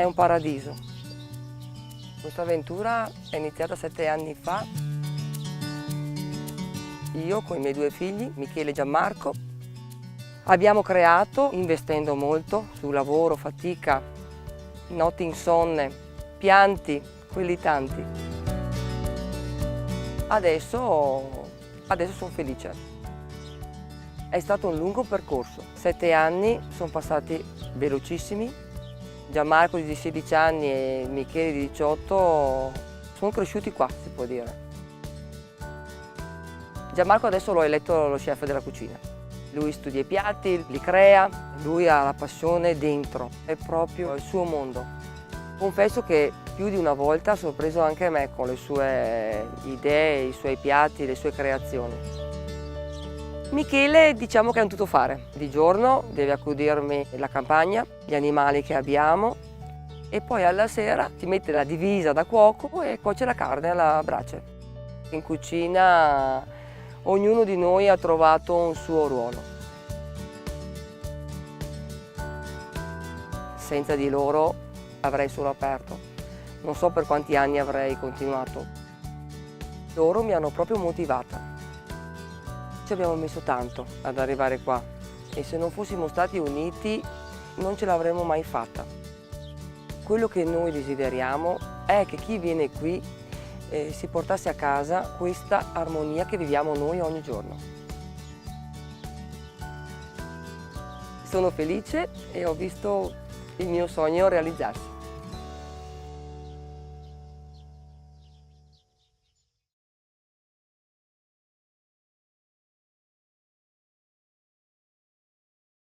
è un paradiso. Questa avventura è iniziata 7 anni fa. Io con i miei 2 figli, Michele e Gianmarco, abbiamo creato, investendo molto su lavoro, fatica, notti insonne, pianti, quelli tanti. Adesso sono felice. È stato un lungo percorso. 7 anni sono passati velocissimi. Gianmarco di 16 anni e Michele di 18 sono cresciuti qua, si può dire. Gianmarco adesso l'ho eletto lo chef della cucina. Lui studia i piatti, li crea, lui ha la passione dentro, è proprio il suo mondo. Confesso che più di una volta ha sorpreso anche me con le sue idee, i suoi piatti, le sue creazioni. Michele diciamo che è un tuttofare. Di giorno deve accudirmi la campagna, gli animali che abbiamo e poi alla sera si mette la divisa da cuoco e cuoce la carne alla brace. In cucina ognuno di noi ha trovato un suo ruolo. Senza di loro avrei solo aperto. Non so per quanti anni avrei continuato. Loro mi hanno proprio motivata. Ci abbiamo messo tanto ad arrivare qua e se non fossimo stati uniti non ce l'avremmo mai fatta. Quello che noi desideriamo è che chi viene qui si portasse a casa questa armonia che viviamo noi ogni giorno. Sono felice e ho visto il mio sogno realizzarsi.